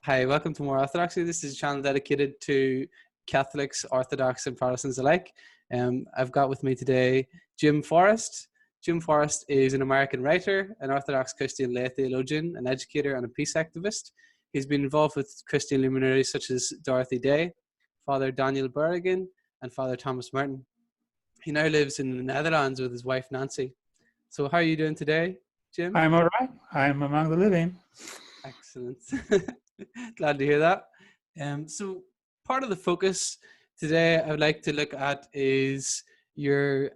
Hi, welcome to More Orthodoxy. This is a channel dedicated to Catholics, Orthodox and Protestants alike. I've got with me today Jim Forrest. Jim Forrest is an American writer, an Orthodox Christian lay theologian, an educator and a peace activist. He's been involved with Christian luminaries such as Dorothy Day, Father Daniel Berrigan and Father Thomas Merton. He now lives in the Netherlands with his wife Nancy. So how are you doing today, Jim? I'm all right. I'm among the living. Excellent. Glad to hear that. So part of the focus today I would like to look at is your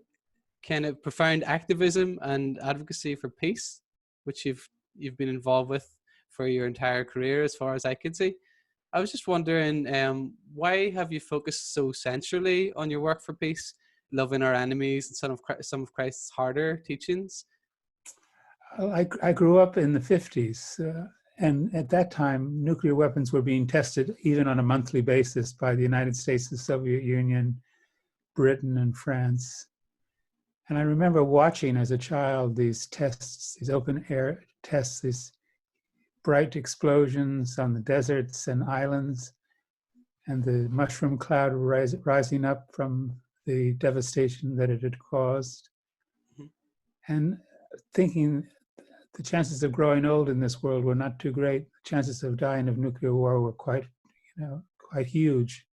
kind of profound activism and advocacy for peace, which you've been involved with for your entire career, as far as I could see. I was just wondering, why have you focused so centrally on your work for peace, loving our enemies, and some of Christ's harder teachings? I grew up in the 50s, and at that time, nuclear weapons were being tested even on a monthly basis by the United States, the Soviet Union, Britain, and France. And I remember watching as a child these tests, these open air tests, these bright explosions on the deserts and islands, and the mushroom cloud rising up from the devastation that it had caused. And thinking the chances of growing old in this world were not too great. The chances of dying of nuclear war were quite huge.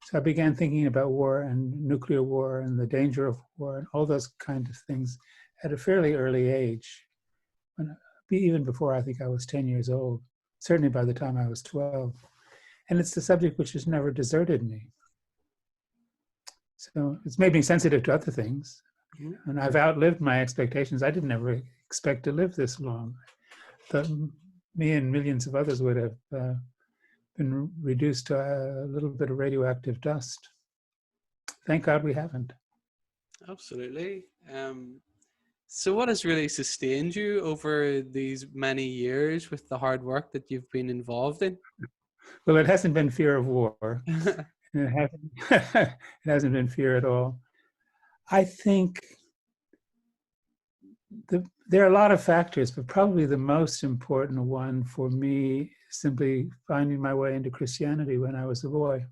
So I began thinking about war and nuclear war and the danger of war and all those kinds of things at a fairly early age, even before I think I was 10 years old, certainly by the time I was 12. And it's the subject which has never deserted me. So it's made me sensitive to other things. And I've outlived my expectations. I didn't ever expect to live this long. But me and millions of others would have been reduced to a little bit of radioactive dust. Thank God we haven't. Absolutely. So what has really sustained you over these many years with the hard work that you've been involved in? Well, it hasn't been fear of war. It hasn't been fear at all. I think there are a lot of factors, but probably the most important one for me is simply finding my way into Christianity when I was a boy.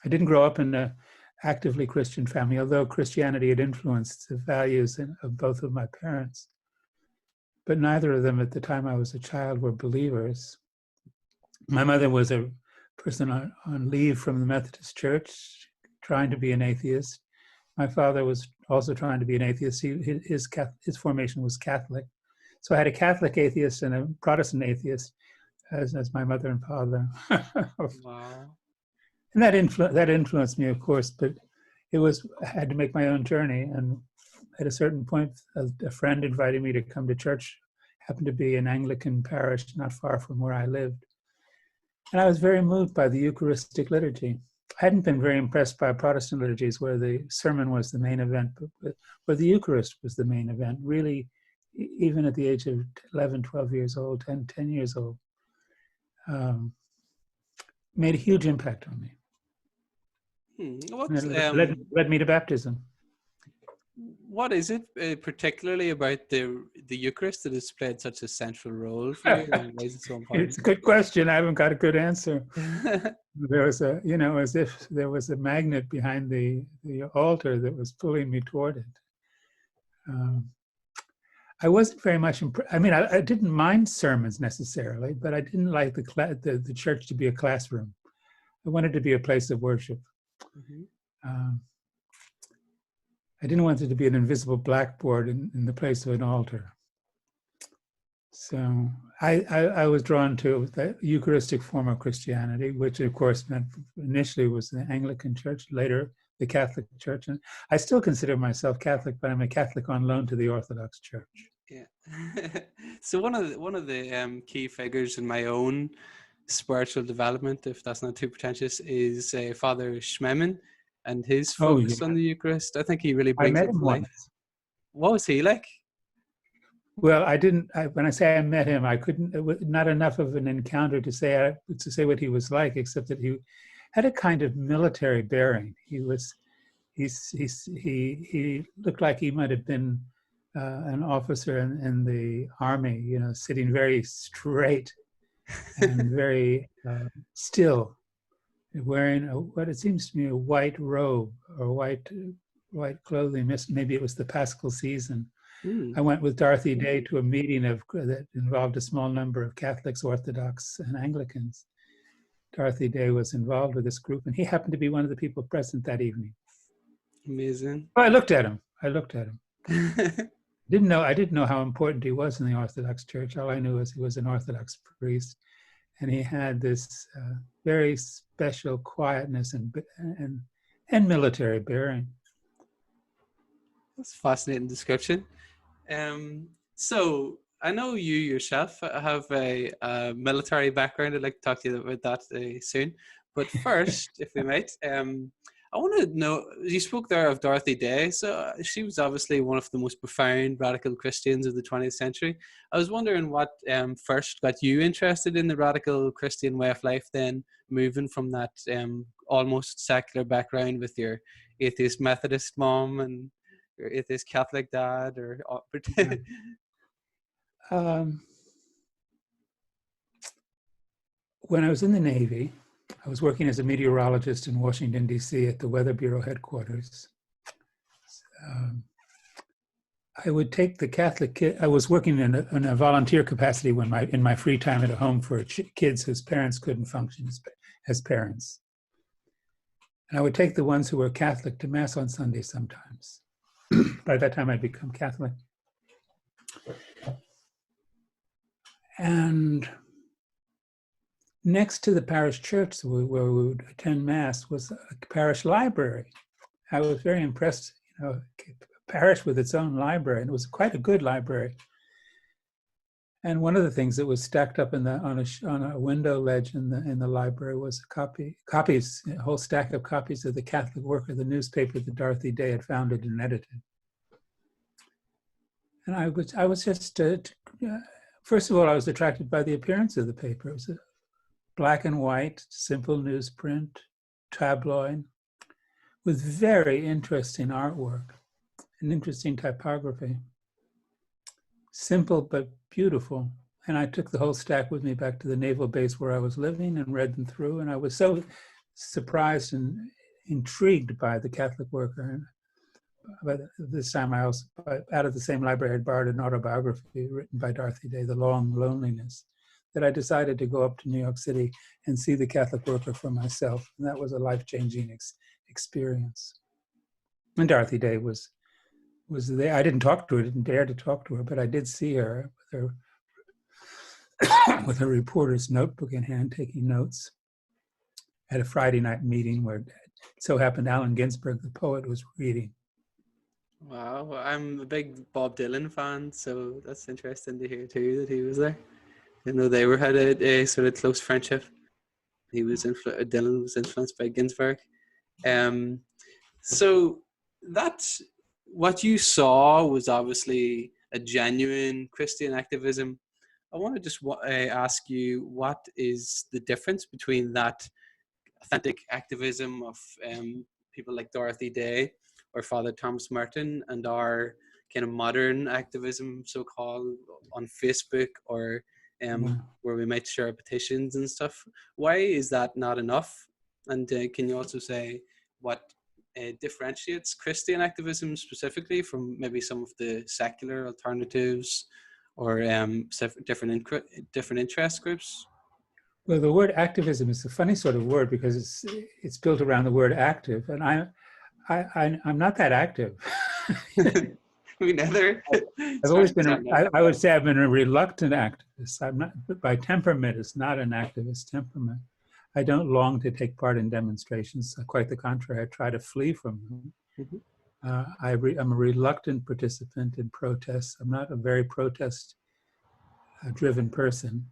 I didn't grow up in an actively Christian family, although Christianity had influenced the values of both of my parents. But neither of them at the time I was a child were believers. My mother was a person on leave from the Methodist Church, trying to be an atheist. My father was also trying to be an atheist. His formation was Catholic. So I had a Catholic atheist and a Protestant atheist as my mother and father. Wow. And that influenced me, of course, but I had to make my own journey. And at a certain point, a friend invited me to come to church, happened to be an Anglican parish not far from where I lived. And I was very moved by the Eucharistic liturgy. I hadn't been very impressed by Protestant liturgies where the sermon was the main event, but where the Eucharist was the main event, really, even at the age of 11, 12 years old, 10 years old, made a huge impact on me. It led me to baptism. What is it particularly about the Eucharist that has played such a central role for you? And why is it so important? It's a good question. I haven't got a good answer. There was as if there was a magnet behind the altar that was pulling me toward it. I wasn't very much impressed. I mean, I didn't mind sermons necessarily, but I didn't like the church to be a classroom. I wanted to be a place of worship. Mm-hmm. I didn't want it to be an invisible blackboard in the place of an altar. So I was drawn to the Eucharistic form of Christianity, which of course meant initially was the Anglican Church, later the Catholic Church. And I still consider myself Catholic, but I'm a Catholic on loan to the Orthodox Church. Yeah. So one of the key figures in my own spiritual development, if that's not too pretentious, is Father Schmemann and his focus on the Eucharist. I think he really brings it to life. What was he like? Well, when I say I met him, I couldn't. It was not enough of an encounter to say what he was like, except that he had a kind of military bearing. He looked like he might have been an officer in the army, sitting very straight and very still, wearing what it seems to me a white robe or white clothing. Maybe it was the Paschal season. Mm, I went with Dorothy Day to a meeting that involved a small number of Catholics, Orthodox, and Anglicans. Dorothy Day was involved with this group, and he happened to be one of the people present that evening. amazing. I looked at him. I didn't know how important he was in the Orthodox Church. All I knew was he was an Orthodox priest, and he had this very special quietness and military bearing. That's a fascinating description. So I know you yourself have a military background. I'd like to talk to you about that soon. But first, if we might, I want to know, you spoke there of Dorothy Day. So she was obviously one of the most profound radical Christians of the 20th century. I was wondering what first got you interested in the radical Christian way of life, then moving from that almost secular background with your atheist Methodist mom and your atheist Catholic dad, or when I was in the Navy, I was working as a meteorologist in Washington, D.C. at the Weather Bureau headquarters. I would take the Catholic kid. I was working in a volunteer capacity in my free time at home for kids whose parents couldn't function as parents. And I would take the ones who were Catholic to Mass on Sunday sometimes. By that time, I'd become Catholic. And next to the parish church where we would attend Mass was a parish library. I was very impressed, a parish with its own library, and it was quite a good library. And one of the things that was stacked up on a window ledge in the library was a whole stack of copies of the Catholic Worker, the newspaper that Dorothy Day had founded and edited. And I was just, first of all, I was attracted by the appearance of the paper. It was a black and white, simple newsprint, tabloid, with very interesting artwork and interesting typography. Simple but beautiful. And I took the whole stack with me back to the naval base where I was living and read them through. And I was so surprised and intrigued by the Catholic Worker. But this time I also, out of the same library, I had borrowed an autobiography written by Dorothy Day, The Long Loneliness, that I decided to go up to New York City and see the Catholic Worker for myself. And that was a life-changing experience. And Dorothy Day was there. I didn't talk to her, didn't dare to talk to her, but I did see her with her reporter's notebook in hand, taking notes at a Friday night meeting where it so happened Allen Ginsberg, the poet, was reading. Wow, well, I'm a big Bob Dylan fan, so that's interesting to hear too that he was there. I know they had a sort of close friendship. Dylan was influenced by Ginsberg. So that's what you saw was obviously a genuine Christian activism. I want to just ask you, what is the difference between that authentic activism of people like Dorothy Day or Fr Thomas Merton and our kind of modern activism, so-called, on Facebook or where we might share petitions and stuff? Why is that not enough? And can you also say what differentiates Christian activism specifically from maybe some of the secular alternatives or different interest groups? Well, the word activism is a funny sort of word because it's built around the word active, and I'm not that active. Me neither. I've always been. I would say I've been a reluctant activist. I'm not. By temperament, it's not an activist temperament. I don't long to take part in demonstrations. Quite the contrary, I try to flee from them. Mm-hmm. I'm a reluctant participant in protests. I'm not a very protest-driven person.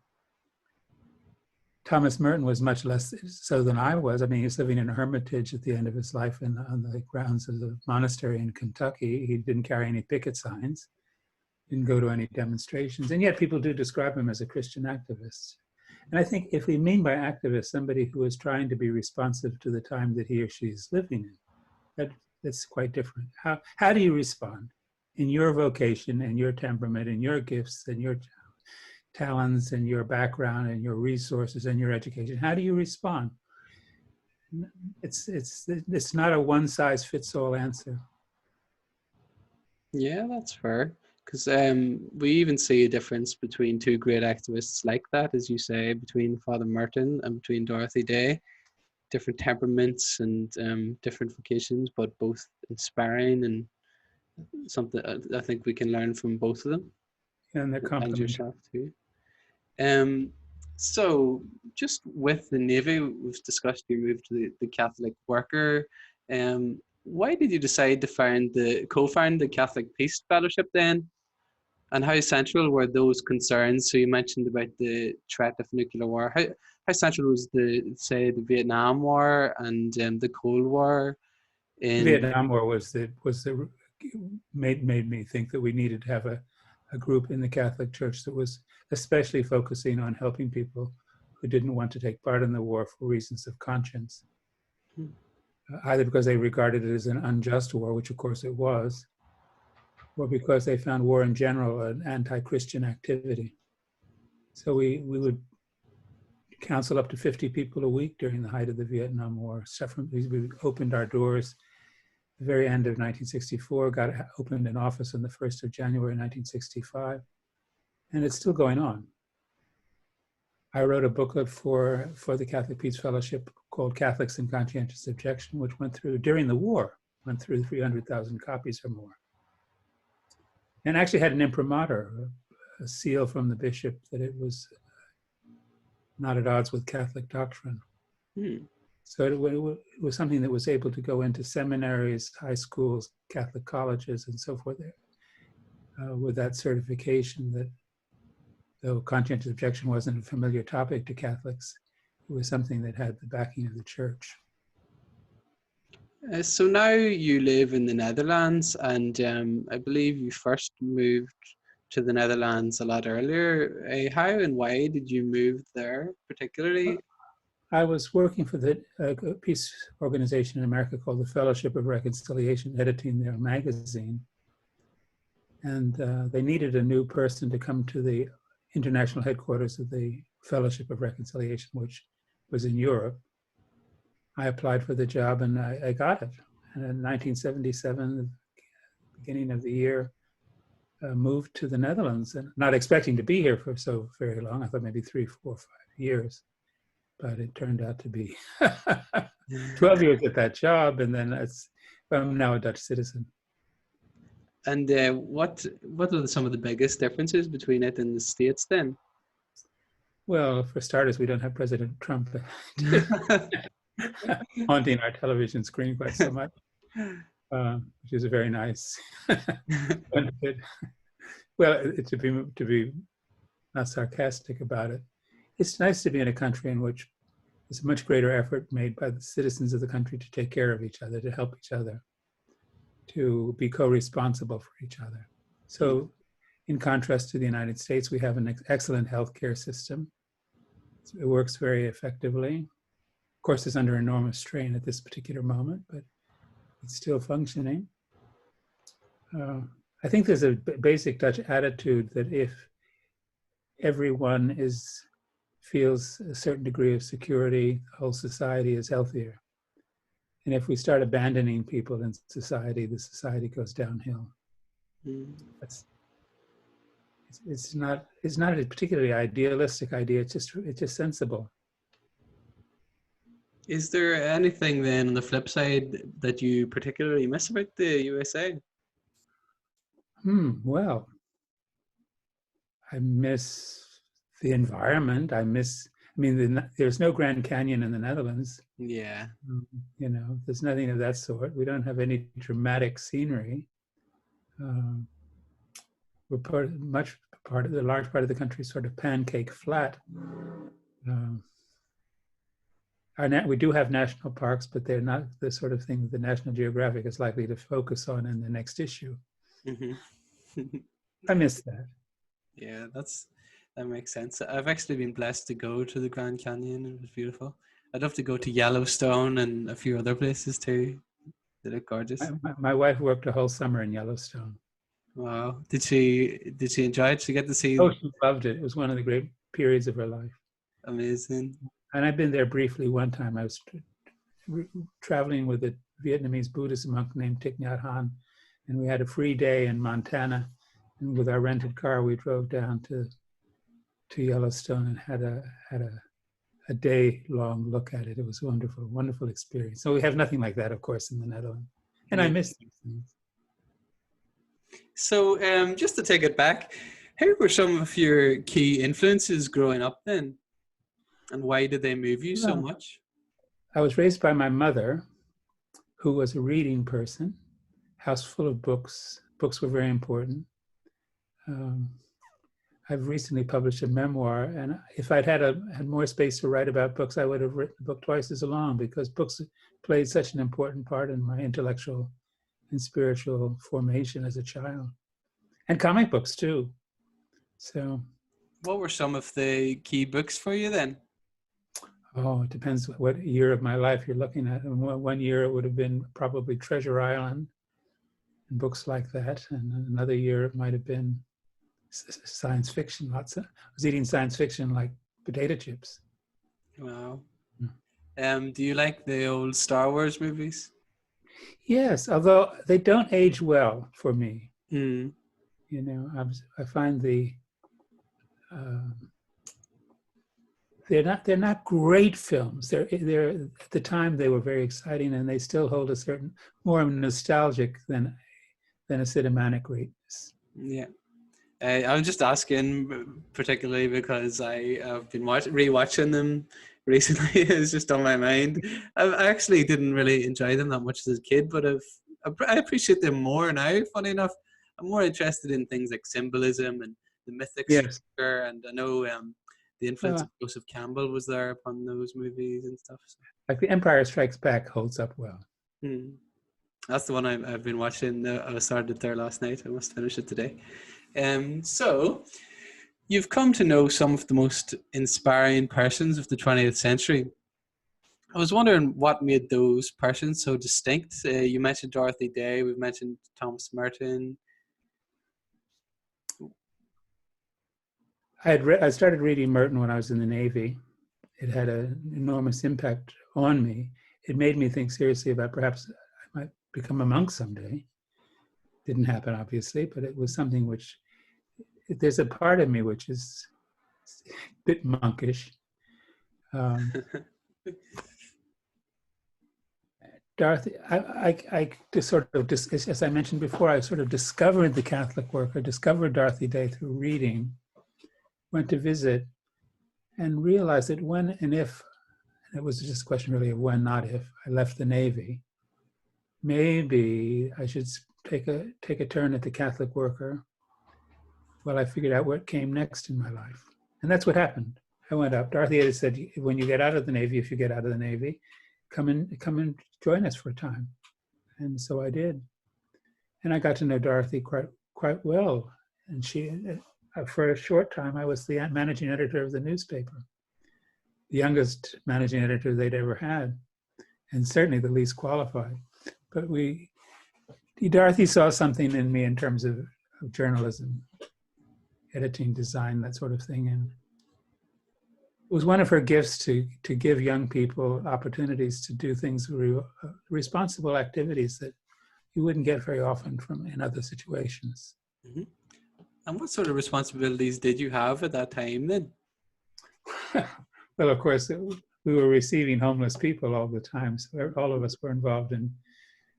Thomas Merton was much less so than I was. I mean, he was living in a hermitage at the end of his life on the grounds of the monastery in Kentucky. He didn't carry any picket signs, didn't go to any demonstrations, and yet people do describe him as a Christian activist. And I think if we mean by activist somebody who is trying to be responsive to the time that he or she is living in, that's quite different. How do you respond in your vocation and your temperament and your gifts and your talents and your background and your resources and your education. How do you respond? It's not a one-size-fits-all answer. Yeah, that's fair. Because we even see a difference between two great activists like that, as you say, between Father Merton and between Dorothy Day. Different temperaments and different vocations, but both inspiring and something I think we can learn from both of them. And they're And complementary. yourself too. Um, so just with the Navy, we've discussed your move to the Catholic worker. Why did you decide to co-found the Catholic Peace Fellowship then? And how central were those concerns? So you mentioned about the threat of nuclear war. How central was the Vietnam War and the Cold War? The Vietnam War made me think that we needed to have a group in the Catholic Church that was especially focusing on helping people who didn't want to take part in the war for reasons of conscience, either because they regarded it as an unjust war, which of course it was, or because they found war in general an anti-Christian activity. So we would counsel up to 50 people a week during the height of the Vietnam War. We opened our doors at the very end of 1964, opened an office on the 1st of January 1965, and it's still going on. I wrote a booklet for the Catholic Peace Fellowship called Catholics in Conscientious Objection, which during the war, went through 300,000 copies or more. And actually had an imprimatur, a seal from the bishop that it was not at odds with Catholic doctrine. So it was something that was able to go into seminaries, high schools, Catholic colleges, and so forth, with that certification that though conscientious objection wasn't a familiar topic to Catholics, it was something that had the backing of the church. So now you live in the Netherlands, and I believe you first moved to the Netherlands a lot earlier. How and why did you move there particularly? I was working for the peace organization in America called the Fellowship of Reconciliation, editing their magazine. And they needed a new person to come to the international headquarters of the Fellowship of Reconciliation, which was in Europe. I applied for the job and I got it. And in 1977, the beginning of the year, moved to the Netherlands, and not expecting to be here for so very long. I thought maybe 3, 4, 5 years, but it turned out to be 12 years at that job, and then I'm now a Dutch citizen. And what are some of the biggest differences between it and the States then? Well, for starters, we don't have President Trump haunting our television screen quite so much, which is a very nice benefit. Well, to be not sarcastic about it, it's nice to be in a country in which there's a much greater effort made by the citizens of the country to take care of each other, to help each other, to be co-responsible for each other. So in contrast to the United States, we have an excellent healthcare system. It works very effectively. Of course, it's under enormous strain at this particular moment, but it's still functioning. I think there's a basic Dutch attitude that if everyone feels a certain degree of security, the whole society is healthier. And if we start abandoning people in society, the society goes downhill. It's not a particularly idealistic idea. It's just sensible. Is there anything then on the flip side that you particularly miss about the USA? Well, I miss the environment. There's no Grand Canyon in the Netherlands. Yeah. There's nothing of that sort. We don't have any dramatic scenery. We're the large part of the country is sort of pancake flat. We do have national parks, but they're not the sort of thing that the National Geographic is likely to focus on in the next issue. I miss that. Yeah, that makes sense. I've actually been blessed to go to the Grand Canyon. It was beautiful. I'd love to go to Yellowstone and a few other places too. They look gorgeous. My wife worked a whole summer in Yellowstone. Wow. Did she enjoy it? Did she get to see? Oh, she loved it. It was one of the great periods of her life. Amazing. And I've been there briefly one time. I was traveling with a Vietnamese Buddhist monk named Thich Nhat Hanh, and we had a free day in Montana. And with our rented car, we drove down to Yellowstone and had a day-long look at it. It was a wonderful, wonderful experience. So we have nothing like that, of course, in the Netherlands. And I miss these things. So just to take it back, who were some of your key influences growing up then? And why did they move you so much? I was raised by my mother, who was a reading person, house full of books. Books were very important. I've recently published a memoir, and if I'd had more space to write about books, I would have written the book twice as long, because books played such an important part in my intellectual and spiritual formation as a child. And comic books too. So. What were some of the key books for you then? Oh, it depends what year of my life you're looking at. And one year it would have been probably Treasure Island and books like that. And another year it might have been science fiction. I was eating science fiction like potato chips. Wow. Do you like the old Star Wars movies? Yes, although they don't age well for me. Mm. You know, I find they're not great films. They're at the time they were very exciting, and they still hold a certain more nostalgic than a cinematic greatness. Yeah. I was just asking particularly because I have been rewatching them recently. It's just on my mind. I actually didn't really enjoy them that much as a kid, but I appreciate them more now. Funny enough, I'm more interested in things like symbolism and the mythic structure, and I know the influence of Joseph Campbell was there upon those movies and stuff. So. Like The Empire Strikes Back holds up well. That's the one I've been watching. I started there last night. I must finish it today. So, you've come to know some of the most inspiring persons of the 20th century. I was wondering what made those persons so distinct. You mentioned Dorothy Day. We've mentioned Thomas Merton. I started reading Merton when I was in the Navy. It had an enormous impact on me. It made me think seriously about perhaps I might become a monk someday. Didn't happen, obviously, but it was something which, there's a part of me which is a bit monkish. Dorothy, I just sort of, as I mentioned before, I sort of discovered the Catholic work. I discovered Dorothy Day through reading, went to visit, and realized that when and if, and it was just a question really of when, not if, I left the Navy, maybe I should take a turn at the Catholic worker while I figured out what came next in my life. And that's what happened. I went up. Dorothy had said, when you get out of the Navy, if you get out of the Navy, come and join us for a time. And so I did. And I got to know Dorothy quite well. And she, for a short time, I was the managing editor of the newspaper, the youngest managing editor they'd ever had, and certainly the least qualified. But Dorothy saw something in me in terms of journalism, editing, design, that sort of thing. And it was one of her gifts to give young people opportunities to do things, responsible activities that you wouldn't get very often in other situations. Mm-hmm. And what sort of responsibilities did you have at that time then? Well, of course, we were receiving homeless people all the time. So all of us were involved in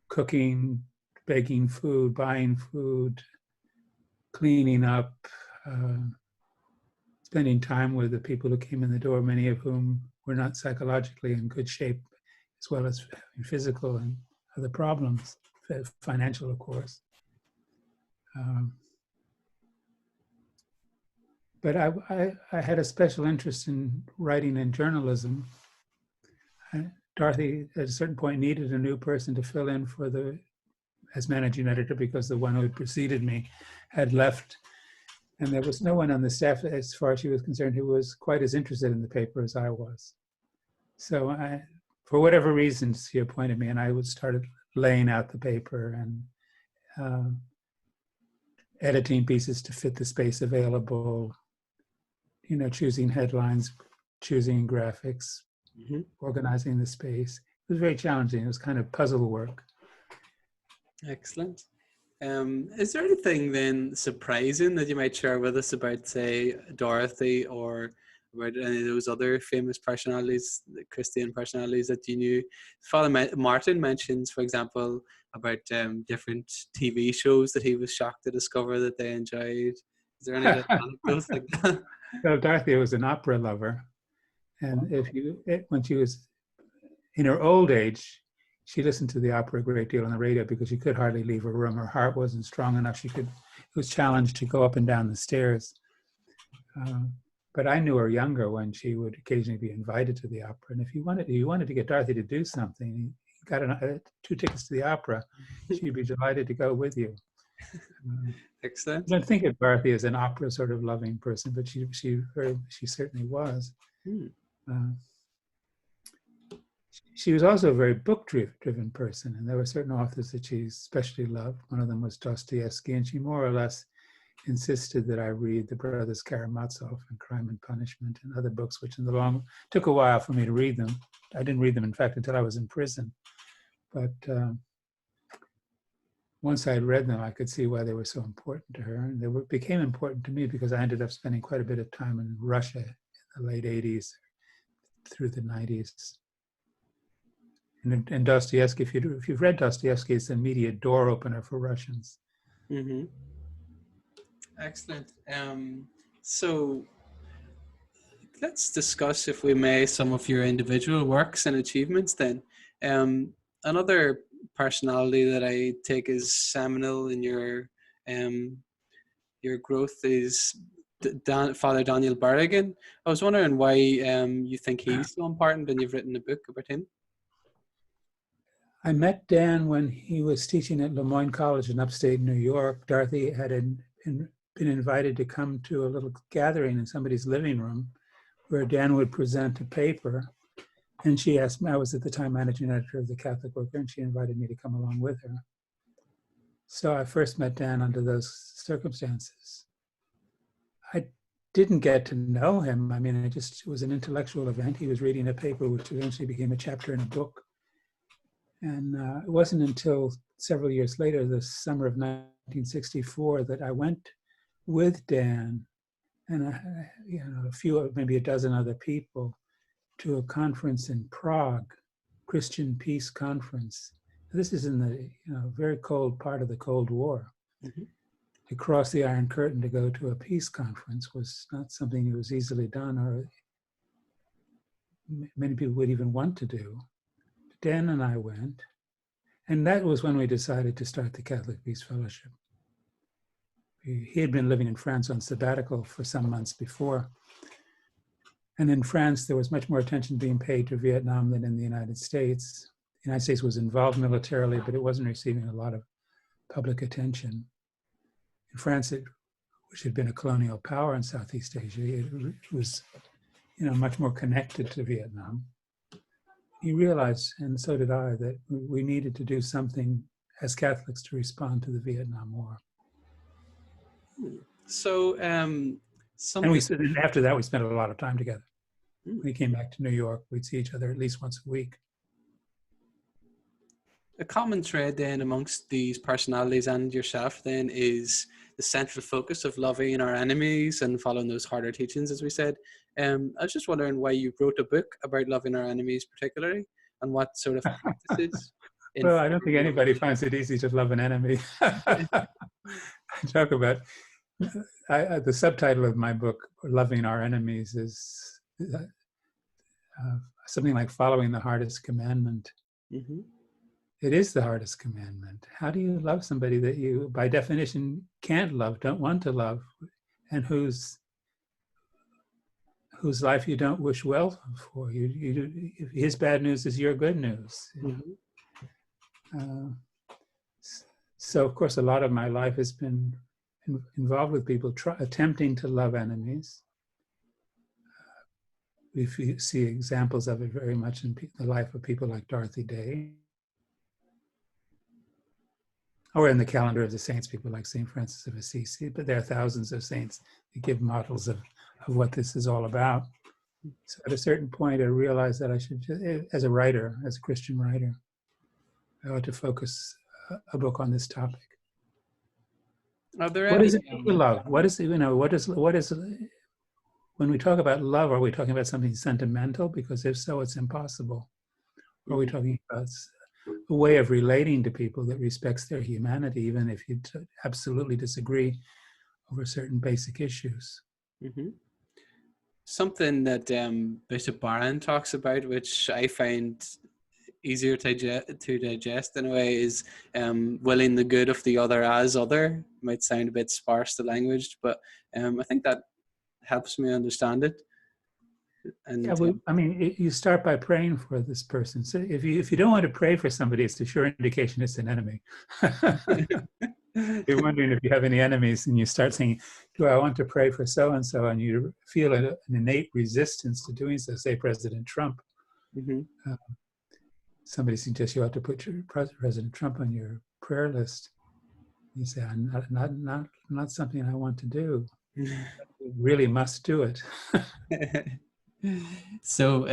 cooking, baking food, buying food, cleaning up, spending time with the people who came in the door, many of whom were not psychologically in good shape, as well as having physical and other problems, financial, of course. But I had a special interest in writing and journalism. Dorothy, at a certain point, needed a new person to fill in as managing editor, because the one who had preceded me had left. And there was no one on the staff, as far as she was concerned, who was quite as interested in the paper as I was. So for whatever reasons, she appointed me, and I started laying out the paper editing pieces to fit the space available, choosing headlines, choosing graphics, organizing the space. It was very challenging. It was kind of puzzle work. Excellent. Is there anything then surprising that you might share with us about, say, Dorothy, or about any of those other famous personalities, the Christian personalities that you knew? Father Martin mentions, for example, about different TV shows that he was shocked to discover that they enjoyed. Is there any anecdotes like that? Well, Dorothy was an opera lover. And when she was in her old age, she listened to the opera a great deal on the radio because she could hardly leave her room. Her heart wasn't strong enough. It was challenged to go up and down the stairs. But I knew her younger when she would occasionally be invited to the opera. And if you wanted to get Dorothy to do something, you got 2 tickets to the opera, she'd be delighted to go with you. Excellent. I don't think of Dorothy as an opera sort of loving person, but she certainly was. She was also a very book-driven person, and there were certain authors that she especially loved. One of them was Dostoevsky, and she more or less insisted that I read the Brothers Karamazov and Crime and Punishment and other books, which took a while for me to read them. I didn't read them, in fact, until I was in prison. But once I had read them, I could see why they were so important to her. And they became important to me because I ended up spending quite a bit of time in Russia in the late 80s through the 90s. And Dostoevsky, if you've read Dostoevsky, it's an immediate door opener for Russians. Mm-hmm. Excellent. So let's discuss, if we may, some of your individual works and achievements then. Another personality that I take as seminal in your growth is Father Daniel Berrigan. I was wondering why you think he's so important, and you've written a book about him. I met Dan when he was teaching at Lemoyne College in upstate New York. Dorothy had been invited to come to a little gathering in somebody's living room where Dan would present a paper. And she asked me, I was at the time managing editor of the Catholic Worker, and she invited me to come along with her. So I first met Dan under those circumstances. I didn't get to know him. I mean, it was an intellectual event. He was reading a paper which eventually became a chapter in a book. And it wasn't until several years later, the summer of 1964, that I went with Dan and maybe a dozen other people to a conference in Prague, Christian Peace Conference. This is in the very cold part of the Cold War. Mm-hmm. To cross the Iron Curtain to go to a peace conference was not something that was easily done, or many people would even want to do. Dan and I went, and that was when we decided to start the Catholic Peace Fellowship. He had been living in France on sabbatical for some months before. And in France, there was much more attention being paid to Vietnam than in the United States. The United States was involved militarily, but it wasn't receiving a lot of public attention. In France, which had been a colonial power in Southeast Asia, it was much more connected to Vietnam. He realized, and so did I, that we needed to do something as Catholics to respond to the Vietnam War. So, and after that, we spent a lot of time together. When he came back to New York, we'd see each other at least once a week. A common thread then amongst these personalities and yourself then is the central focus of loving our enemies and following those harder teachings, as we said. I was just wondering why you wrote a book about loving our enemies particularly, and what sort of practices. Well, I don't think anybody finds it easy to love an enemy. I talk about, the subtitle of my book, Loving Our Enemies, is something like following the hardest commandment. Mm-hmm. It is the hardest commandment. How do you love somebody that you, by definition, can't love, don't want to love, and whose life you don't wish well for? His bad news is your good news. Mm-hmm. So, of course, a lot of my life has been involved with people attempting to love enemies. We see examples of it very much in the life of people like Dorothy Day. or in the calendar of the saints, people like St. Francis of Assisi, but there are thousands of saints that give models of what this is all about. So at a certain point, I realized that I should, as a writer, as a Christian writer, I ought to focus a book on this topic. Are there What any? does it mean to love? What is, what is, when we talk about love, are we talking about something sentimental? Because if so, it's impossible. Or are we talking about a way of relating to people that respects their humanity, even if you absolutely disagree over certain basic issues? Mm-hmm. Something that Bishop Barron talks about, which I find easier to digest in a way, is willing the good of the other as other. Might sound a bit sparse, the language, but I think that helps me understand it. And yeah, well, I mean, you start by praying for this person. So if you don't want to pray for somebody, it's a sure indication it's an enemy. You're wondering if you have any enemies, and you start saying, do I want to pray for so-and-so? And you feel an innate resistance to doing so. Say President Trump. mm-hmm. Somebody suggests you ought to put President Trump on your prayer list. You say, not something I want to do. You really must do it. So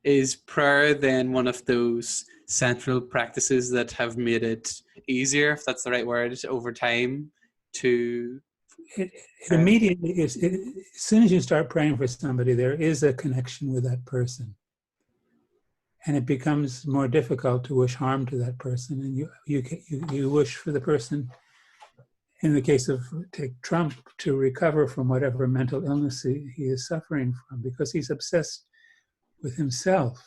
is prayer then one of those central practices that have made it easier, if that's the right word, over time to... It immediately is. As soon as you start praying for somebody, there is a connection with that person. And it becomes more difficult to wish harm to that person. And you wish for the person, in the case of, take Trump, to recover from whatever mental illness he is suffering from, because he's obsessed with himself.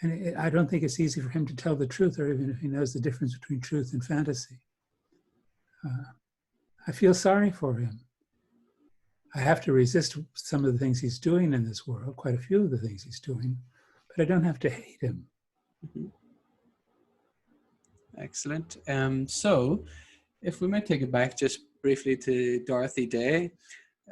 And I don't think it's easy for him to tell the truth, or even if he knows the difference between truth and fantasy. I feel sorry for him. I have to resist some of the things he's doing in this world, quite a few of the things he's doing, but I don't have to hate him. Mm-hmm. Excellent. So if we might take it back just briefly to Dorothy Day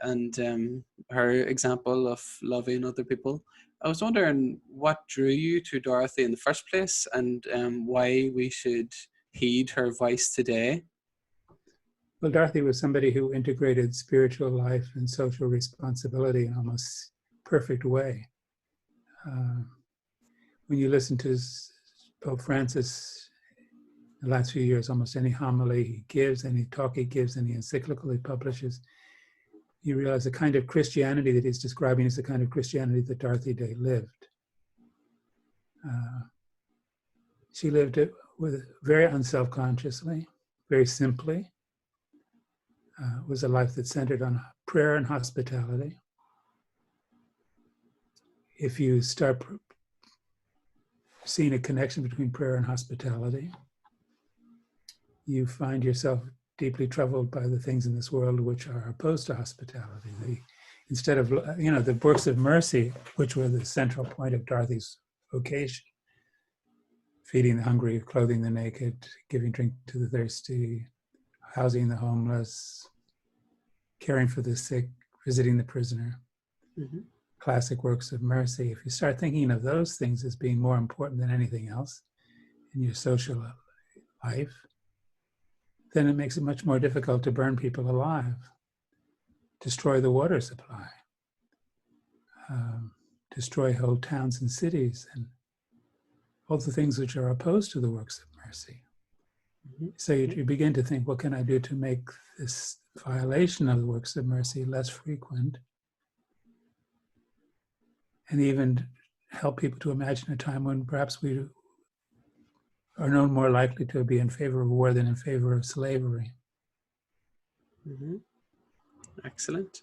and her example of loving other people, I was wondering what drew you to Dorothy in the first place, and why we should heed her voice today. Well, Dorothy was somebody who integrated spiritual life and social responsibility in an almost perfect way. When you listen to Pope Francis in the last few years, almost any homily he gives, any talk he gives, any encyclical he publishes, you realize the kind of Christianity that he's describing is the kind of Christianity that Dorothy Day lived. She lived it very unselfconsciously, very simply. It was a life that centered on prayer and hospitality. If you start seeing a connection between prayer and hospitality, you find yourself deeply troubled by the things in this world which are opposed to hospitality. Instead of, the works of mercy, which were the central point of Dorothy's vocation, feeding the hungry, clothing the naked, giving drink to the thirsty, housing the homeless, caring for the sick, visiting the prisoner, mm-hmm. classic works of mercy. If you start thinking of those things as being more important than anything else in your social life, then it makes it much more difficult to burn people alive, destroy the water supply, destroy whole towns and cities, and all the things which are opposed to the works of mercy. Mm-hmm. So you begin to think, what can I do to make this violation of the works of mercy less frequent, and even help people to imagine a time when perhaps we are no more likely to be in favor of war than in favor of slavery. Mm-hmm. Excellent.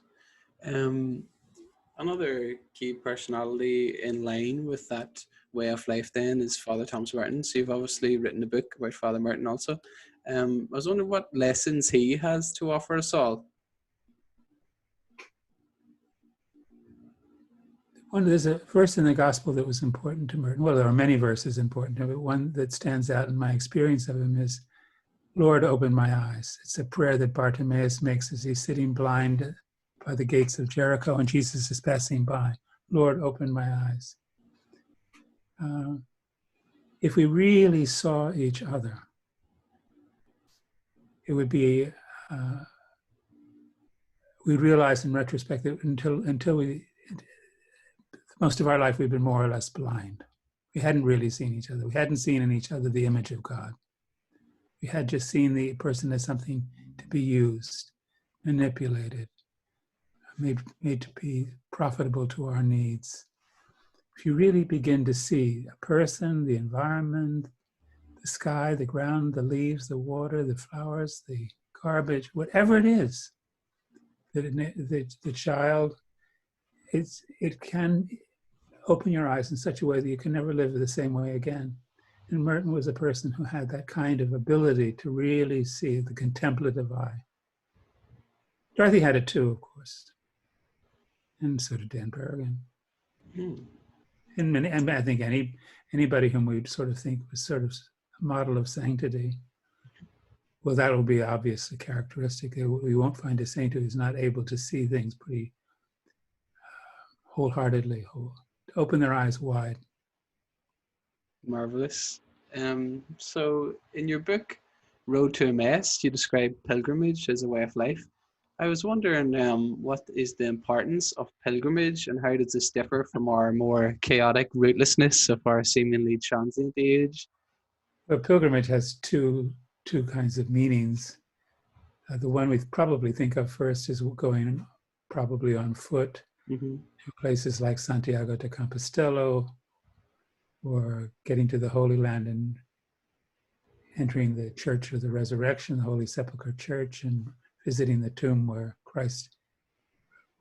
Another key personality in line with that way of life then is Father Thomas Merton. So you've obviously written a book about Father Merton also. I was wondering what lessons he has to offer us all. There's a verse in the gospel that was important to Merton. Well, there are many verses important to him, but one that stands out in my experience of him is, Lord, open my eyes. It's a prayer that Bartimaeus makes as he's sitting blind by the gates of Jericho and Jesus is passing by. Lord, open my eyes. If we really saw each other it would be, we realized in retrospect that until we, most of our life, we've been more or less blind. We hadn't really seen each other. We hadn't seen in each other the image of God. We had just seen the person as something to be used, manipulated, made to be profitable to our needs. If you really begin to see a person, the environment, the sky, the ground, the leaves, the water, the flowers, the garbage, whatever it is, the child, it can open your eyes in such a way that you can never live the same way again. And Merton was a person who had that kind of ability to really see the contemplative eye. Dorothy had it too, of course. And so did Dan Berrigan. And I think anybody whom we sort of think was sort of a model of sanctity, well, that will be obviously characteristic. We won't find a saint who is not able to see things pretty wholeheartedly, to open their eyes wide. Marvelous. So in your book, Road to Emmaus, you describe pilgrimage as a way of life. I was wondering what is the importance of pilgrimage and how does this differ from our more chaotic rootlessness of our seemingly transient age? Well, pilgrimage has two kinds of meanings. The one we probably think of first is going probably on foot to places like Santiago de Compostela, or getting to the Holy Land and entering the Church of the Resurrection, the Holy Sepulchre Church, and visiting the tomb where Christ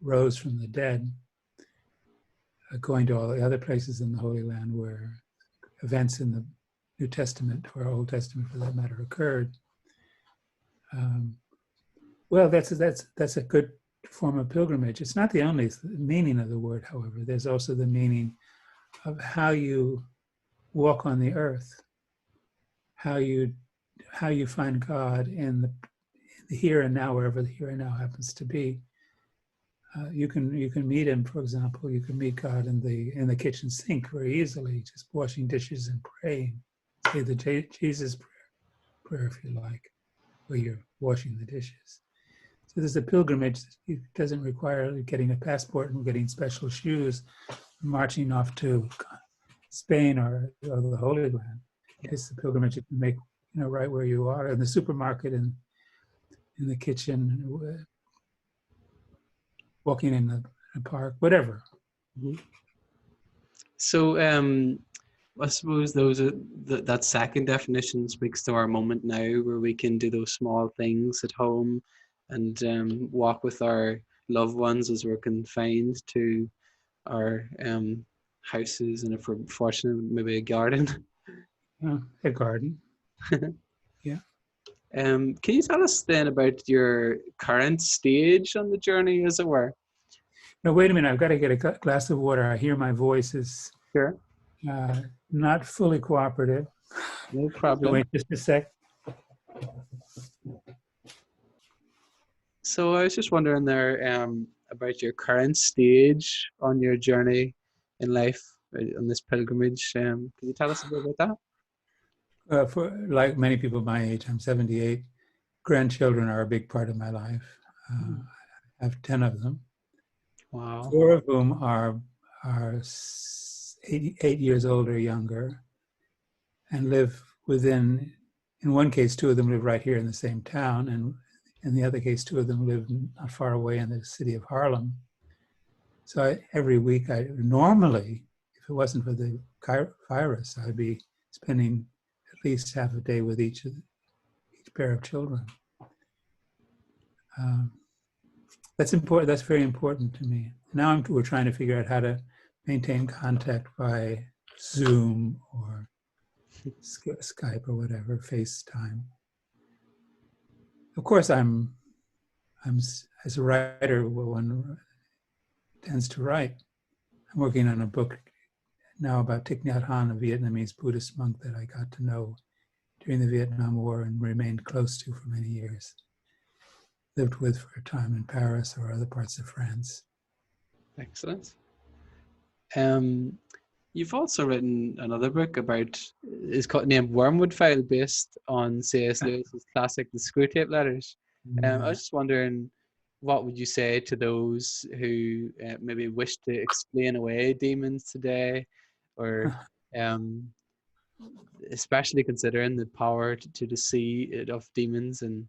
rose from the dead, going to all the other places in the Holy Land where events in the New Testament, or Old Testament for that matter, occurred. Well, that's a good form of pilgrimage. It's not the only meaning of the word, however. There's also the meaning of how you walk on the earth, how you find God in the here and now, wherever the here and now happens to be. You can meet him, for example. You can meet God in the kitchen sink very easily, just washing dishes and praying. Say the Jesus prayer if you like, where you're washing the dishes. So there's a pilgrimage that doesn't require getting a passport and getting special shoes, marching off to Spain or the Holy Land. It's the pilgrimage you can make, right where you are, in the supermarket, in the kitchen, walking in the park, whatever. So I suppose that second definition speaks to our moment now, where we can do those small things at home and walk with our loved ones as we're confined to our houses, and if we're fortunate, maybe a garden. A garden. Yeah. Can you tell us then about your current stage on the journey, as it were? No, wait a minute. I've got to get a glass of water. I hear my voice is Sure. Not fully cooperative. No problem. So wait just a sec. So I was just wondering there about your current stage on your journey in life, on this pilgrimage. Can you tell us a bit about that? For like many people my age, I'm 78. Grandchildren are a big part of my life. I have 10 of them. Wow. 4 of whom are 8 years old or younger, and live within. In one case, 2 of them live right here in the same town, and in the other case, 2 of them live not far away in the city of Harlem. So every week, normally, if it wasn't for the virus, I'd be spending at least half a day with each pair of children. That's important. That's very important to me. Now we're trying to figure out how to maintain contact by Zoom or Skype or whatever, FaceTime. Of course, I'm as a writer, one tends to write. I'm working on a book now about Thich Nhat Hanh, a Vietnamese Buddhist monk that I got to know during the Vietnam War and remained close to for many years. Lived with for a time in Paris or other parts of France. Excellent. You've also written another book about, it's called named Wormwood File, based on C.S. Lewis's classic The Screwtape Letters. I was just wondering, what would you say to those who maybe wish to explain away demons today, or um, especially considering the power to deceive of demons and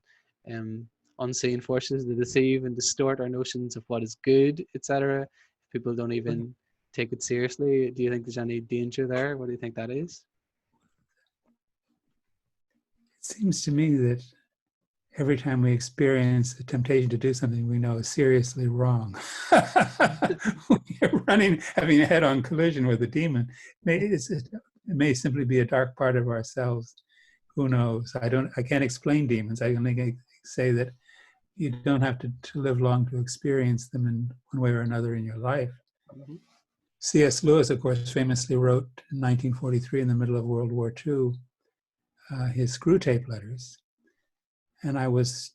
um, unseen forces to deceive and distort our notions of what is good, etc. People don't even take it seriously. Do you think there's any danger there? What do you think that is? It seems to me that every time we experience the temptation to do something we know is seriously wrong, we're having a head-on collision with a demon. It may simply be a dark part of ourselves. Who knows? I can't explain demons. I can only say that you don't have to live long to experience them in one way or another in your life. Mm-hmm. C.S. Lewis, of course, famously wrote in 1943, in the middle of World War II, his Screwtape Letters. And I was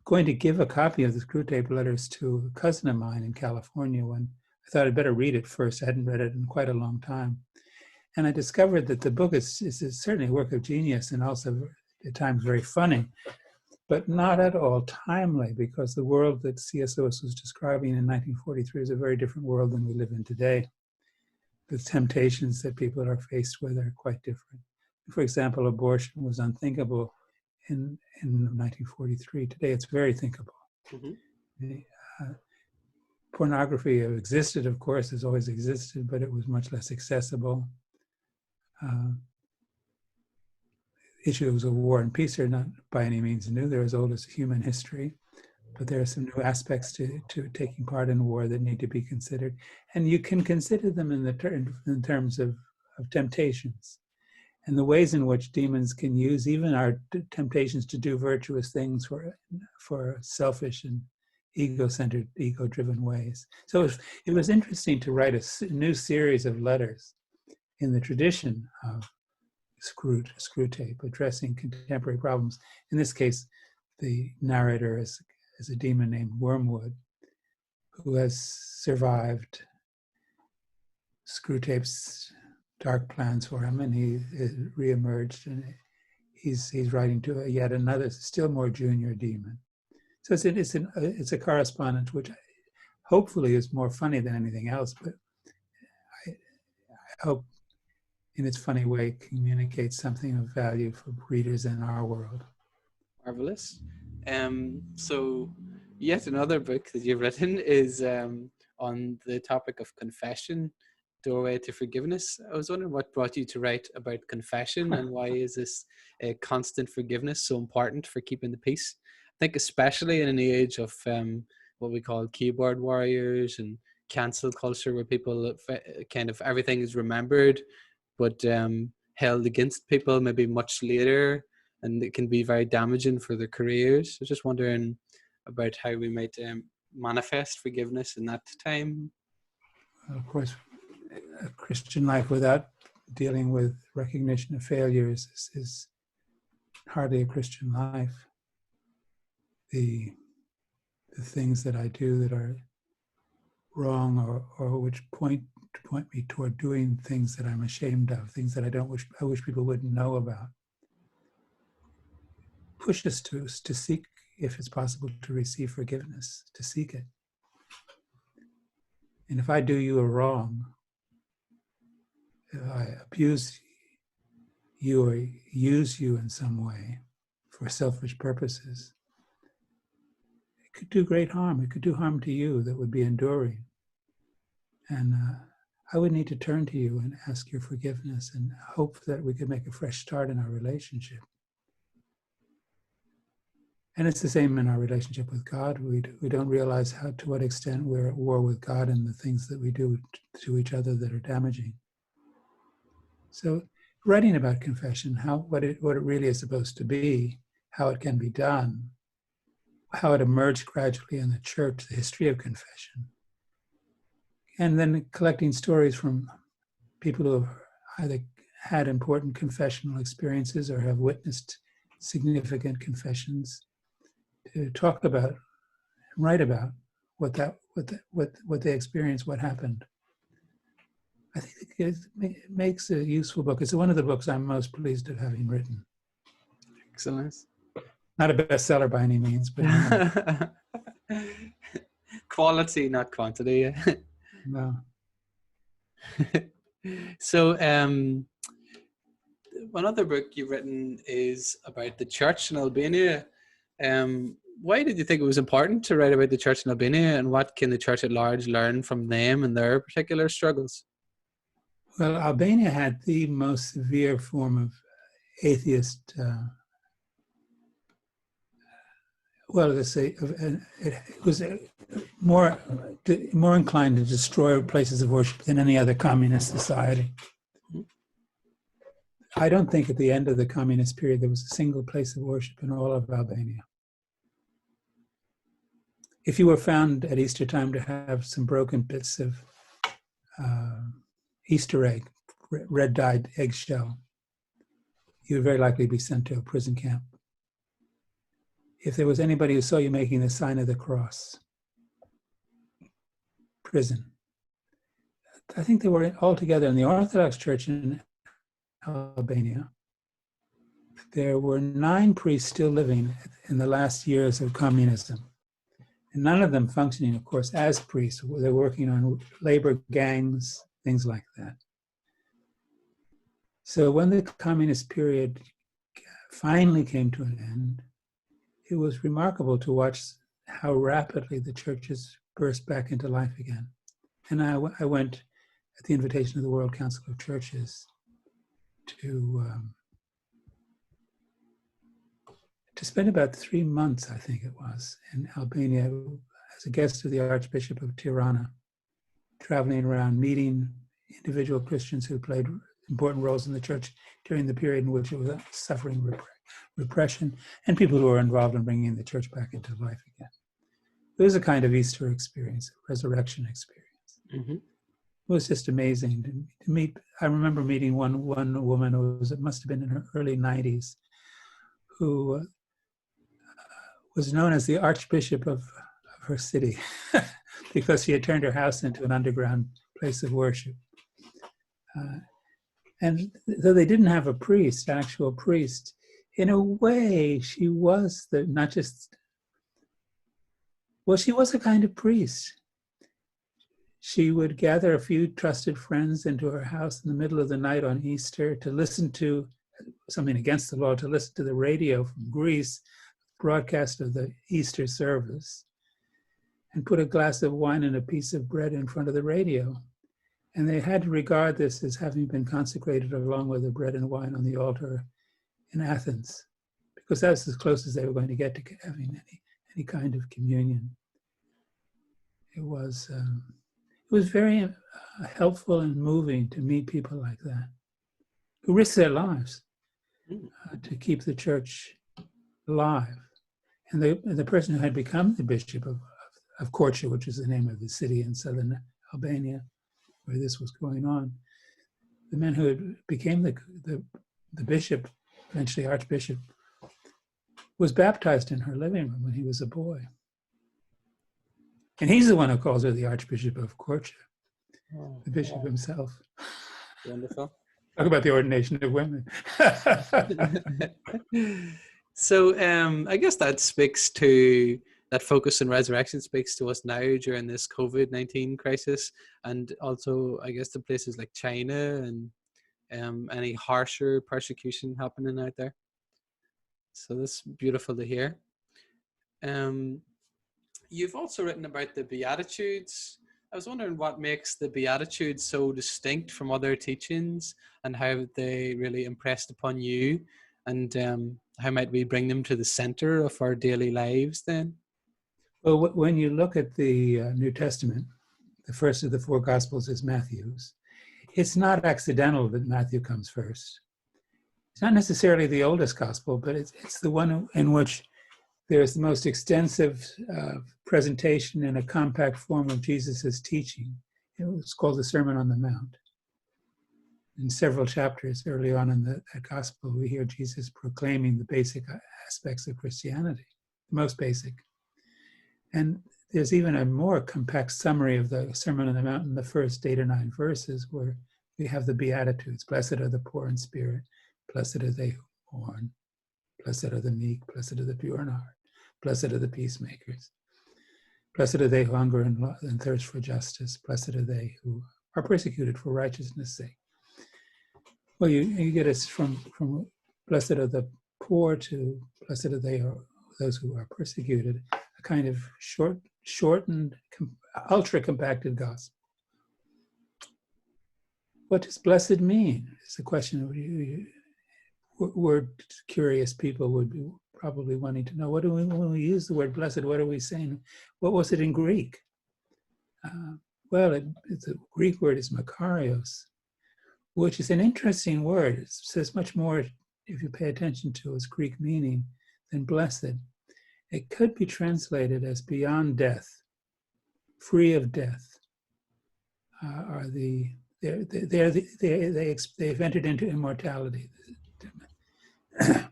going to give a copy of the Screwtape Letters to a cousin of mine in California when I thought I'd better read it first. I hadn't read it in quite a long time. And I discovered that the book is certainly a work of genius and also at times very funny, but not at all timely, because the world that C.S. Lewis was describing in 1943 is a very different world than we live in today. The temptations that people are faced with are quite different. For example, abortion was unthinkable in 1943. Today, it's very thinkable. Mm-hmm. Pornography existed, of course, has always existed, but it was much less accessible. Issues of war and peace are not by any means new. They're as old as human history, but there are some new aspects to taking part in war that need to be considered. And you can consider them in terms of temptations and the ways in which demons can use even our temptations to do virtuous things for selfish and ego-centered, ego-driven ways. So it was interesting to write a new series of letters in the tradition of Screwtape, addressing contemporary problems. In this case, the narrator is a demon named Wormwood, who has survived Screwtape's dark plans for him, and he reemerged, and he's writing to yet another, still more junior demon. So it's a correspondence which hopefully is more funny than anything else, but I hope in its funny way communicates something of value for readers in our world. Marvelous. So yet another book that you've written is on the topic of confession, Doorway to Forgiveness. I was wondering what brought you to write about confession, and why is this constant forgiveness so important for keeping the peace? I think especially in an age of what we call keyboard warriors and cancel culture, where people kind of everything is remembered but held against people maybe much later, and it can be very damaging for their careers. I was just wondering about how we might manifest forgiveness in that time. Of course, a Christian life without dealing with recognition of failures is hardly a Christian life. The things that I do that are wrong or which point me toward doing things that I'm ashamed of, things that I wish people wouldn't know about, push us to seek, if it's possible, to receive forgiveness, to seek it. And if I do you a wrong, if I abuse you or use you in some way for selfish purposes, it could do great harm. It could do harm to you that would be enduring. And I would need to turn to you and ask your forgiveness and hope that we could make a fresh start in our relationship. And it's the same in our relationship with God. We don't realize to what extent we're at war with God and the things that we do to each other that are damaging. So writing about confession, what it really is supposed to be, how it can be done, how it emerged gradually in the church, the history of confession, and then collecting stories from people who have either had important confessional experiences or have witnessed significant confessions, to talk about, write about what they experienced, what happened. I think it makes a useful book. It's one of the books I'm most pleased at having written. Excellent. Not a bestseller by any means, but quality, not quantity. no. So, one other book you've written is about the church in Albania. Why did you think it was important to write about the church in Albania, and what can the church at large learn from them and their particular struggles? Well, Albania had the most severe form of atheist, let's say, it was more inclined to destroy places of worship than any other communist society. I don't think at the end of the communist period there was a single place of worship in all of Albania. If you were found at Easter time to have some broken bits of Easter egg, red-dyed eggshell, you would very likely be sent to a prison camp. If there was anybody who saw you making the sign of the cross, prison. I think they were all together in the Orthodox Church in Albania. There were 9 priests still living in the last years of communism. And none of them functioning, of course, as priests. They're working on labor gangs, things like that. So when the communist period finally came to an end, it was remarkable to watch how rapidly the churches burst back into life again. And I went at the invitation of the World Council of Churches to spend about 3 months, I think it was, in Albania as a guest of the Archbishop of Tirana, traveling around meeting individual Christians who played important roles in the church during the period in which it was suffering repression, and people who were involved in bringing the church back into life again. It was a kind of Easter experience, a resurrection experience. Mm-hmm. It was just amazing to meet. I remember meeting one woman who must have been in her early 90s, who was known as the Archbishop of her city because she had turned her house into an underground place of worship. And though they didn't have a priest, actual priest, in a way, she was she was a kind of priest. She would gather a few trusted friends into her house in the middle of the night on Easter to listen to something against the law, to listen to the radio from Greece, broadcast of the Easter service, and put a glass of wine and a piece of bread in front of the radio. And they had to regard this as having been consecrated along with the bread and wine on the altar in Athens, because that's as close as they were going to get to having any kind of communion. It was very helpful and moving to meet people like that, who risked their lives to keep the church alive. And the person who had become the bishop of Korça, which is the name of the city in southern Albania, where this was going on, the man who became the bishop, eventually archbishop, was baptized in her living room when he was a boy. And he's the one who calls her the Archbishop of Korça, the bishop himself. Wonderful. Talk about the ordination of women. So I guess that focus on resurrection speaks to us now during this COVID-19 crisis, and also I guess to places like China and any harsher persecution happening out there. So that's beautiful to hear. You've also written about the Beatitudes. I was wondering what makes the Beatitudes so distinct from other teachings, and how they really impressed upon you, and how might we bring them to the center of our daily lives then? Well, when you look at the New Testament, the first of the 4 Gospels is Matthew's. It's not accidental that Matthew comes first. It's not necessarily the oldest Gospel, but it's the one in which there's the most extensive presentation in a compact form of Jesus's teaching. It's called the Sermon on the Mount. In several chapters early on in the Gospel, we hear Jesus proclaiming the basic aspects of Christianity, the most basic. And there's even a more compact summary of the Sermon on the Mount in the first 8 or 9 verses, where we have the Beatitudes. Blessed are the poor in spirit. Blessed are they who mourn. Blessed are the meek. Blessed are the pure in heart. Blessed are the peacemakers. Blessed are they who hunger and thirst for justice. Blessed are they who are persecuted for righteousness' sake. Well, you get us from blessed are the poor to blessed are they those who are persecuted, a kind of shortened, ultra compacted gospel. What does blessed mean? It's a question word curious people would be probably wanting to know. When we use the word blessed, what are we saying? What was it in Greek? Well, the Greek word is makarios, which is an interesting word. It says much more, if you pay attention to its Greek meaning, than blessed. It could be translated as beyond death, free of death. They've entered into immortality. So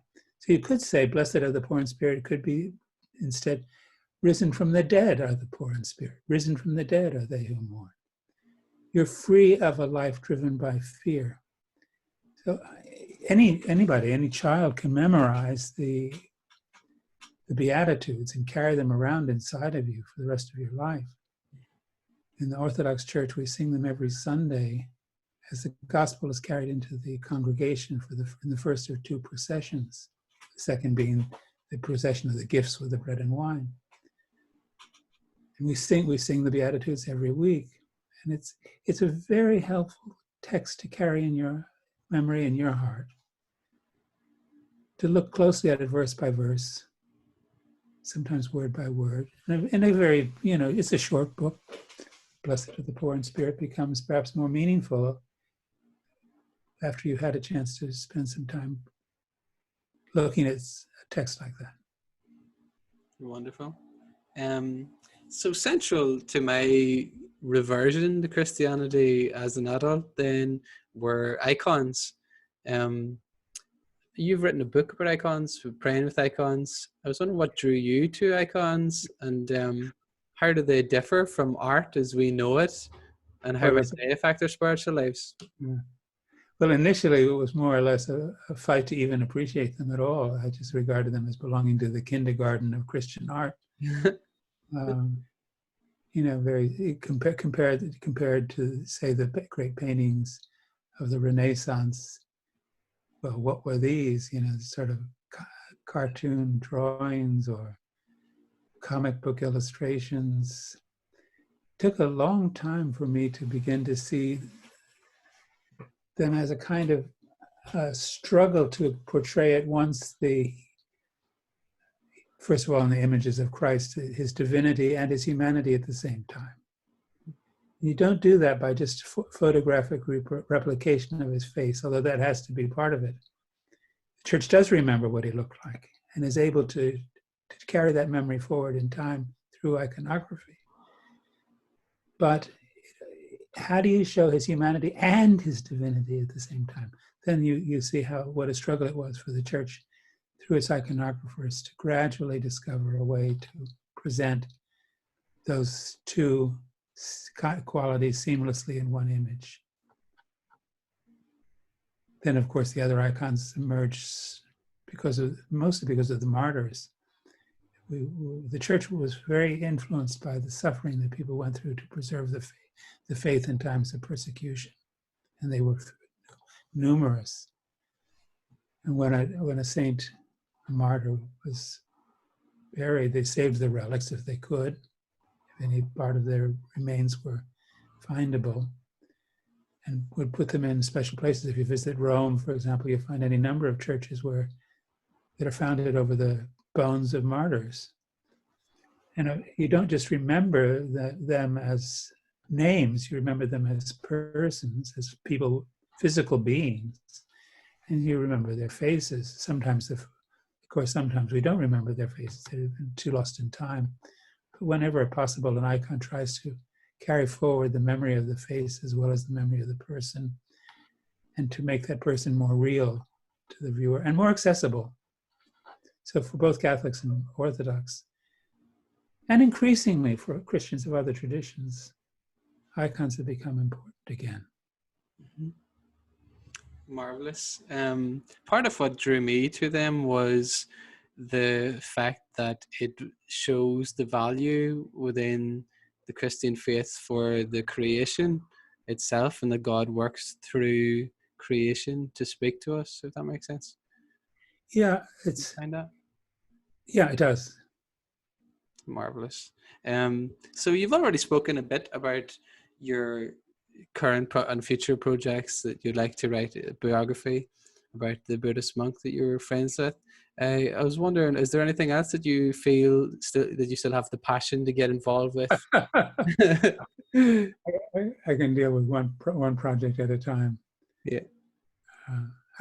you could say, blessed are the poor in spirit. It could be instead, risen from the dead are the poor in spirit. Risen from the dead are they who mourn. You're free of a life driven by fear. So anybody, any child can memorize the Beatitudes and carry them around inside of you for the rest of your life. In the Orthodox Church, we sing them every Sunday as the gospel is carried into the congregation in the first of two processions, the second being the procession of the gifts with the bread and wine. And we sing the Beatitudes every week. And it's a very helpful text to carry in your memory and your heart, to look closely at it verse by verse, sometimes word by word. And a very, it's a short book. Blessed are the poor in spirit becomes perhaps more meaningful after you've had a chance to spend some time looking at a text like that. Wonderful. So central to my reversion to Christianity as an adult then were icons. You've written a book about icons, praying with icons. I was wondering what drew you to icons, and how do they differ from art as we know it, and how might they affect our spiritual lives? Yeah. Well, initially it was more or less a fight to even appreciate them at all. I just regarded them as belonging to the kindergarten of Christian art. Very compared to, say, the great paintings of the Renaissance. Well, what were these? Sort of cartoon drawings or comic book illustrations. It took a long time for me to begin to see them as a kind of struggle to portray at once first of all, in the images of Christ, his divinity and his humanity at the same time. You don't do that by just photographic replication of his face, although that has to be part of it. The church does remember what he looked like and is able to carry that memory forward in time through iconography. But how do you show his humanity and his divinity at the same time? Then you see what a struggle it was for the church through its iconographers to gradually discover a way to present those two qualities seamlessly in one image. Then, of course, the other icons emerged mostly because of the martyrs. The church was very influenced by the suffering that people went through to preserve the faith in times of persecution, and they were numerous. And when a saint, a martyr, was buried, they saved the relics if they could, if any part of their remains were findable, and would put them in special places. If you visit Rome, for example, you find any number of churches that are founded over the bones of martyrs. And you don't just remember them as names, you remember them as persons, as people, physical beings, and you remember their faces. Sometimes we don't remember their faces, they've been too lost in time. But whenever possible, an icon tries to carry forward the memory of the face as well as the memory of the person, and to make that person more real to the viewer and more accessible. So for both Catholics and Orthodox, and increasingly for Christians of other traditions, icons have become important again. Mhm. Marvelous. Part of what drew me to them was the fact that it shows the value within the Christian faith for the creation itself, and that God works through creation to speak to us, if that makes sense. Yeah, You find that it does. marvelous. So you've already spoken a bit about your current and future projects, that you'd like to write a biography about the Buddhist monk that you're friends with. I was wondering, is there anything else that you feel that you still have the passion to get involved with? I can deal with one project at a time. Yeah.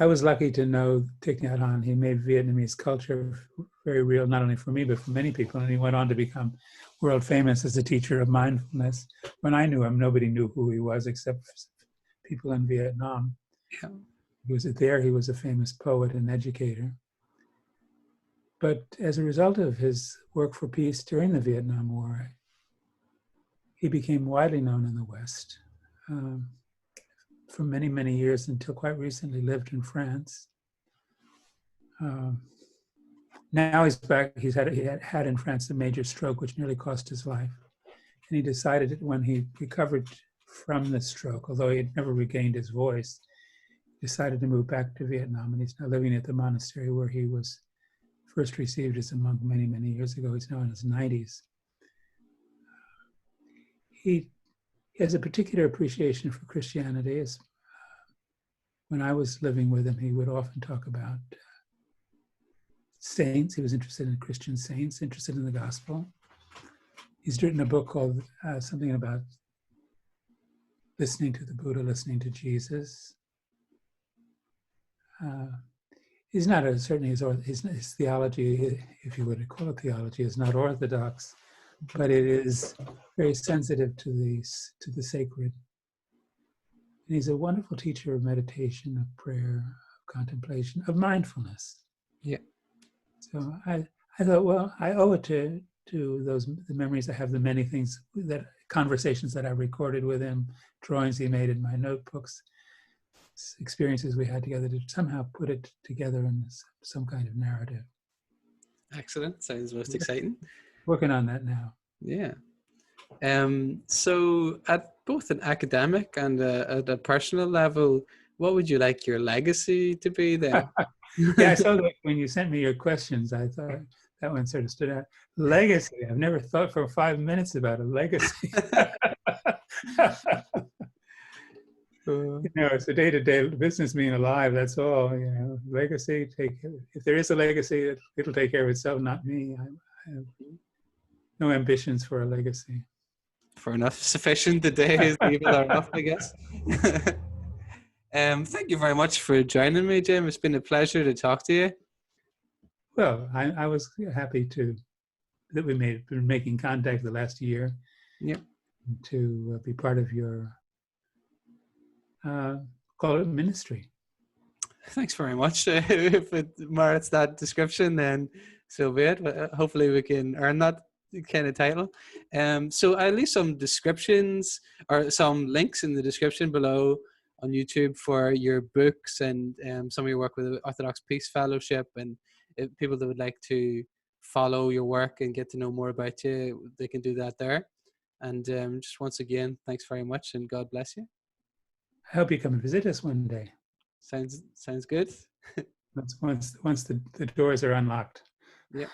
I was lucky to know Thich Nhat Hanh. He made Vietnamese culture very real, not only for me, but for many people. And he went on to become world famous as a teacher of mindfulness. When I knew him, nobody knew who he was except people in Vietnam. Yeah. He was a famous poet and educator. But as a result of his work for peace during the Vietnam War, he became widely known in the West. For many, many years, until quite recently, lived in France. Now he's back. He had in France a major stroke, which nearly cost his life. And he decided that when he recovered from the stroke, although he had never regained his voice, decided to move back to Vietnam. And he's now living at the monastery where he was first received as a monk many, many years ago. He's now in his 90s. He has a particular appreciation for Christianity. When I was living with him, he would often talk about saints. He was interested in Christian saints, interested in the gospel. He's written a book called something about listening to the Buddha, listening to Jesus. He's not certainly his theology, if you would call it theology, is not orthodox, but it is very sensitive to the sacred. And he's a wonderful teacher of meditation, of prayer, of contemplation, of mindfulness. Yeah. So I thought, well, I owe it to the memories I have, the many things, that conversations that I recorded with him, drawings he made in my notebooks, experiences we had together, to somehow put it together in some kind of narrative. Excellent. Sounds most exciting. Working on that now. Yeah. So at both an academic and at a personal level, what would you like your legacy to be then? Yeah, I saw that when you sent me your questions. I thought that one sort of stood out. Legacy. I've never thought for 5 minutes about a legacy. It's the day-to-day business being alive. That's all. Legacy. If there is a legacy, it'll take care of itself, not me. I have no ambitions for a legacy. For enough, sufficient. The days people are off, I guess. Thank you very much for joining me, Jim. It's been a pleasure to talk to you. Well, I was happy that we been making contact the last year. Yep. To be part of your call it ministry. Thanks very much. If it merits that description, then so be it. Hopefully we can earn that kind of title. So I'll leave some descriptions or some links in the description below on YouTube for your books and some of your work with the Orthodox Peace Fellowship, and if people that would like to follow your work and get to know more about you, they can do that there. And just once again, thanks very much, and God bless you. I hope you come and visit us one day. Sounds good. Once the doors are unlocked. Yeah.